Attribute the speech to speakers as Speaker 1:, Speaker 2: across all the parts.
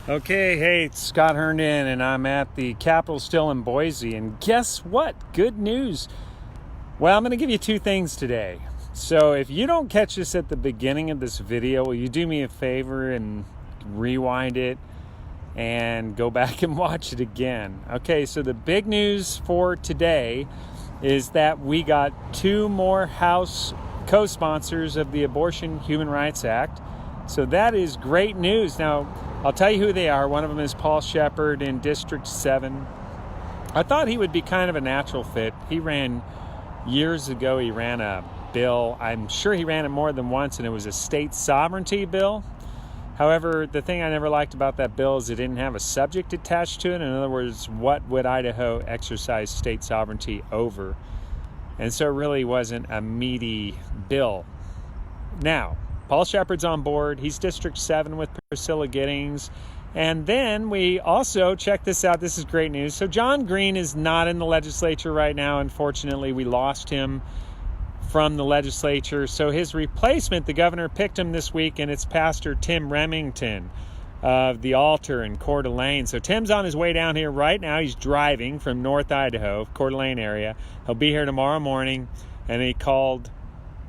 Speaker 1: Okay, hey, it's Scott Herndon, and I'm at the Capitol still in Boise. And guess what? Good news. Well, I'm going to give you two things today. So if you don't catch this at the beginning of this video, will you do me a favor and rewind it and go back and watch it again? Okay, so the big news for today is that we got two more House co-sponsors of the Abortion Human Rights Act. So that is great news. Now, I'll tell you who they are. One of them is Paul Shepard in District 7. I thought he would be kind of a natural fit. He ran years ago. He ran a bill. I'm sure he ran it more than once, and it was a state sovereignty bill. However, the thing I never liked about that bill is it didn't have a subject attached to it. In other words, what would Idaho exercise state sovereignty over? And so it really wasn't a meaty bill. Now, Paul Shepard's on board. He's District 7 with Priscilla Giddings. And then we also, check this out, this is great news. So John Green is not in the legislature right now. Unfortunately, we lost him from the legislature. So his replacement, the governor picked him this week, and it's Pastor Tim Remington of the Altar in Coeur d'Alene. So Tim's on his way down here right now. He's driving from North Idaho, Coeur d'Alene area. He'll be here tomorrow morning, and he called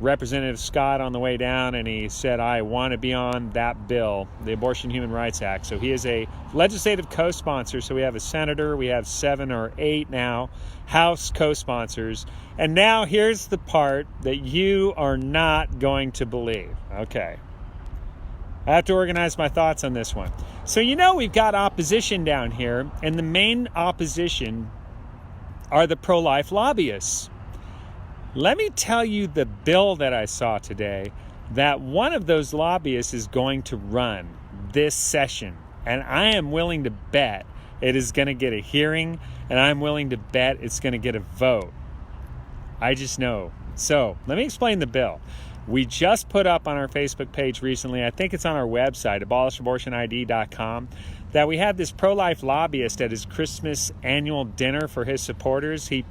Speaker 1: Representative Scott on the way down, and he said, I want to be on that bill, the Abortion Human Rights Act. So he is a legislative co-sponsor. So we have a senator, we have 7 or 8 now House co-sponsors. And now here's the part that you are not going to believe. Okay. I have to organize my thoughts on this one. So we've got opposition down here, and the main opposition are the pro-life lobbyists. Let me tell you the bill that I saw today, that one of those lobbyists is going to run this session. And I am willing to bet it is going to get a hearing, and I'm willing to bet it's going to get a vote. I just know. So let me explain the bill. We just put up on our Facebook page recently, I think it's on our website, abolishabortionid.com, that we had this pro-life lobbyist at his Christmas annual dinner for his supporters. He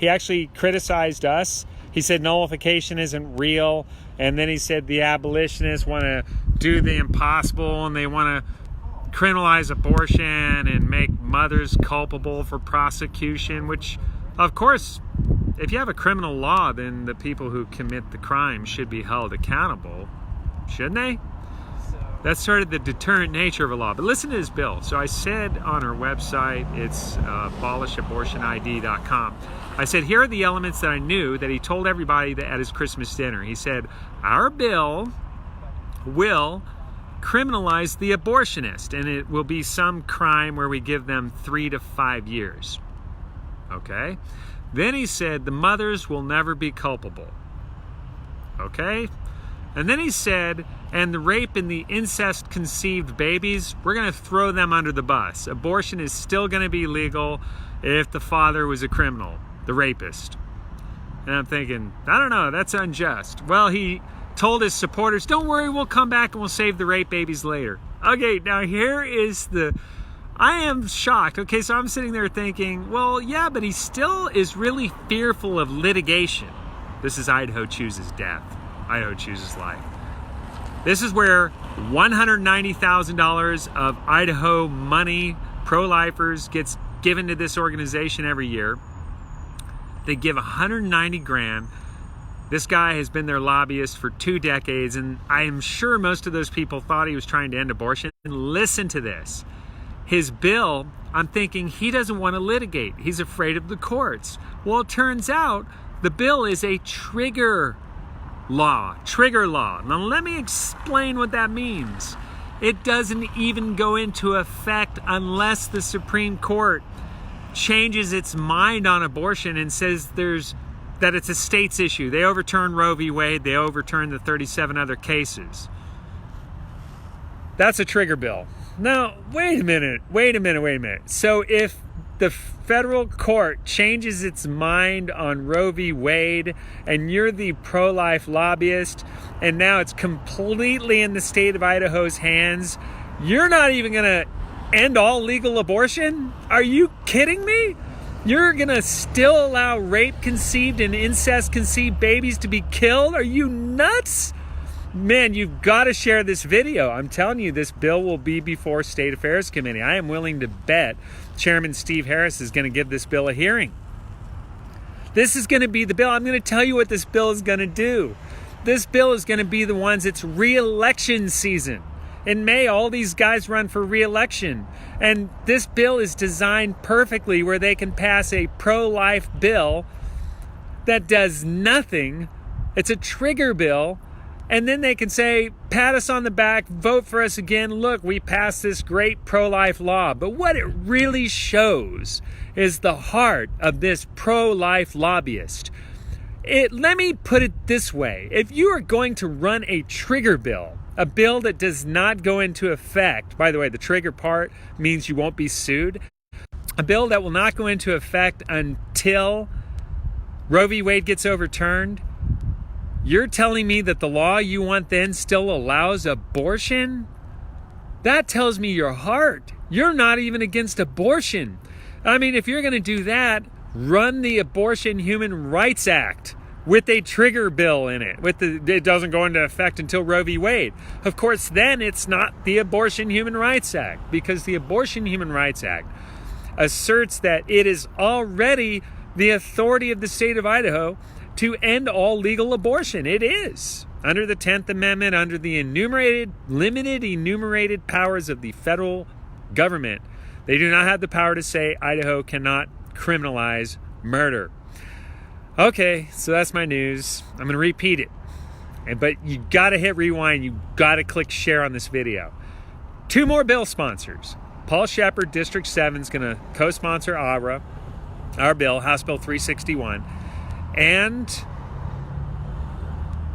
Speaker 1: actually criticized us. He said nullification isn't real. And then he said the abolitionists want to do the impossible, and they want to criminalize abortion and make mothers culpable for prosecution, which, of course, if you have a criminal law, then the people who commit the crime should be held accountable, shouldn't they? That's sort of the deterrent nature of a law. But listen to this bill. So I said on our website, it's abolishabortionid.com. I said, here are the elements that I knew that he told everybody at his Christmas dinner. He said, our bill will criminalize the abortionist, and it will be some crime where we give them 3 to 5 years. Okay? Then he said, the mothers will never be culpable. Okay? And then he said, and the rape and the incest conceived babies, we're going to throw them under the bus. Abortion is still going to be legal if the father was a criminal, the rapist. And I'm thinking, I don't know, that's unjust. Well, he told his supporters, don't worry, we'll come back and we'll save the rape babies later. Okay, now here is I am shocked. Okay, so I'm sitting there thinking, well, yeah, but he still is really fearful of litigation. This is Idaho chooses death. Idaho chooses life. This is where $190,000 of Idaho money, pro-lifers, gets given to this organization every year. They give $190,000. This guy has been their lobbyist for 2 decades, and I am sure most of those people thought he was trying to end abortion. And listen to this. His bill, I'm thinking he doesn't want to litigate. He's afraid of the courts. Well, it turns out the bill is a trigger law. Now let me explain what that means. It doesn't even go into effect unless the Supreme Court changes its mind on abortion and says that it's a state's issue. They overturned Roe v. Wade. They overturned the 37 other cases. That's a trigger bill. Now, wait a minute. So if the federal court changes its mind on Roe v. Wade, and you're the pro-life lobbyist, and now it's completely in the state of Idaho's hands, you're not even going to end all legal abortion? Are you kidding me? You're going to still allow rape-conceived and incest-conceived babies to be killed? Are you nuts? Man, you've got to share this video. I'm telling you, this bill will be before State Affairs Committee. I am willing to bet Chairman Steve Harris is going to give this bill a hearing. This is going to be the bill. I'm going to tell you what this bill is going to do. This bill is going to be the ones, it's re-election season. In May, all these guys run for re-election. And this bill is designed perfectly where they can pass a pro-life bill that does nothing. It's a trigger bill. And then they can say, pat us on the back, vote for us again. Look, we passed this great pro-life law. But what it really shows is the heart of this pro-life lobbyist. Let me put it this way. If you are going to run a trigger bill, a bill that does not go into effect, by the way, the trigger part means you won't be sued, a bill that will not go into effect until Roe v. Wade gets overturned, you're telling me that the law you want then still allows abortion? That tells me your heart. You're not even against abortion. I mean, if you're going to do that, run the Abortion Human Rights Act with a trigger bill in it. It doesn't go into effect until Roe v. Wade. Of course, then it's not the Abortion Human Rights Act, because the Abortion Human Rights Act asserts that it is already the authority of the state of Idaho to end all legal abortion. It is. Under the 10th Amendment, under the limited enumerated powers of the federal government, they do not have the power to say Idaho cannot criminalize murder. Okay, so that's my news. I'm going to repeat it. But you got to hit rewind. You got to click share on this video. 2 more bill sponsors. Paul Shepard, District 7, is going to co-sponsor AHRA, our bill, House Bill 361. And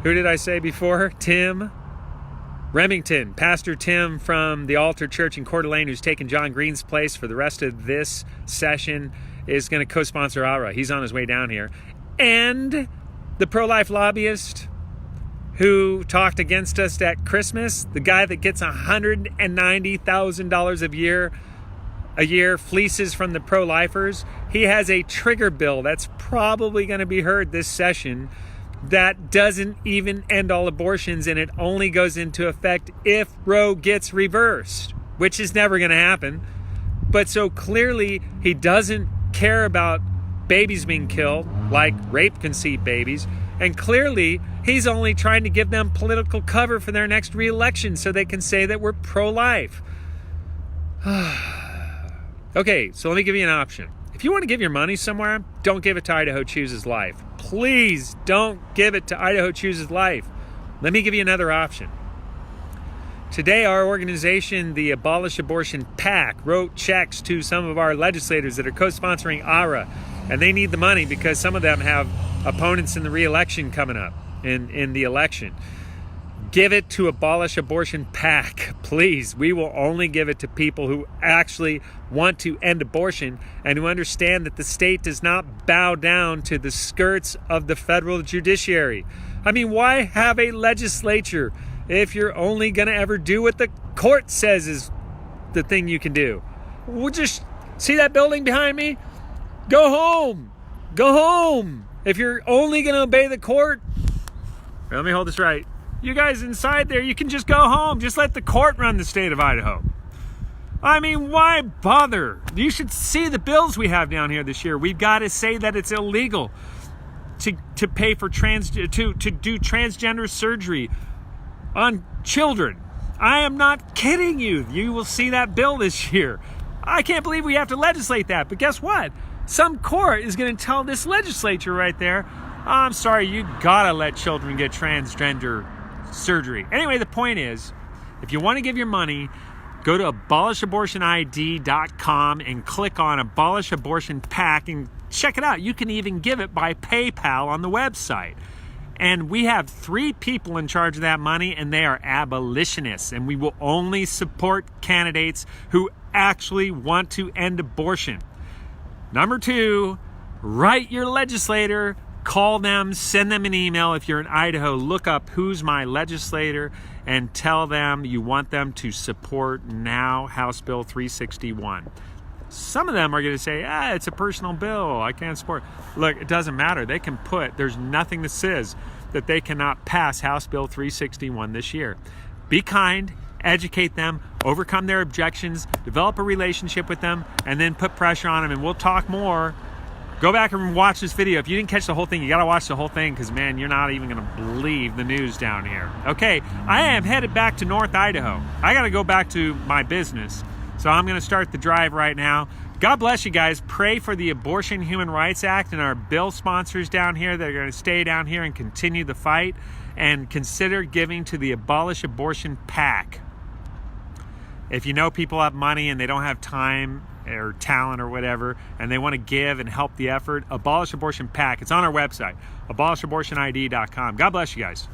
Speaker 1: who did I say before? Tim Remington, Pastor Tim from the Altar Church in Coeur d'Alene, who's taken John Green's place for the rest of this session, is going to co-sponsor AHRA. He's on his way down here. And the pro-life lobbyist who talked against us at Christmas, the guy that gets $190,000 a year fleeces from the pro-lifers, he has a trigger bill that's probably going to be heard this session that doesn't even end all abortions, and it only goes into effect if Roe gets reversed, which is never going to happen. But so clearly he doesn't care about babies being killed, like rape-conceived babies, and clearly he's only trying to give them political cover for their next re-election so they can say that we're pro-life. Okay, so let me give you an option. If you want to give your money somewhere, don't give it to Idaho Chooses Life. Please don't give it to Idaho Chooses Life. Let me give you another option. Today, our organization, the Abolish Abortion PAC, wrote checks to some of our legislators that are co-sponsoring AHRA, and they need the money because some of them have opponents in the re-election coming up, in the election. Give it to Abolish Abortion PAC, please. We will only give it to people who actually want to end abortion and who understand that the state does not bow down to the skirts of the federal judiciary. I mean, why have a legislature if you're only going to ever do what the court says is the thing you can do? We'll just see that building behind me? Go home. Go home. If you're only going to obey the court, let me hold this right. You guys inside there, you can just go home. Just let the court run the state of Idaho. I mean, why bother? You should see the bills we have down here this year. We've got to say that it's illegal to pay for to do transgender surgery on children. I am not kidding you. You will see that bill this year. I can't believe we have to legislate that. But guess what? Some court is going to tell this legislature right there, I'm sorry, you gotta let children get transgender surgery. Anyway, the point is, if you want to give your money, go to abolishabortionid.com and click on Abolish Abortion PAC and check it out. You can even give it by PayPal on the website. And we have 3 people in charge of that money, and they are abolitionists. And we will only support candidates who actually want to end abortion. Number 2, write your legislator. Call them, send them an email. If you're in Idaho, look up who's my legislator and tell them you want them to support now House Bill 361. Some of them are going to say, it's a personal bill. I can't support. Look, it doesn't matter. They can there's nothing that says that they cannot pass House Bill 361 this year. Be kind, educate them, overcome their objections, develop a relationship with them, and then put pressure on them, and we'll talk more. Go back and watch this video. If you didn't catch the whole thing, you got to watch the whole thing because, man, you're not even going to believe the news down here. Okay, I am headed back to North Idaho. I got to go back to my business, so I'm going to start the drive right now. God bless you guys. Pray for the Abortion Human Rights Act and our bill sponsors down here that are going to stay down here and continue the fight, and consider giving to the Abolish Abortion PAC. If you know people have money and they don't have time or talent or whatever, and they want to give and help the effort, Abolish Abortion PAC. It's on our website, abolishabortionid.com. God bless you guys.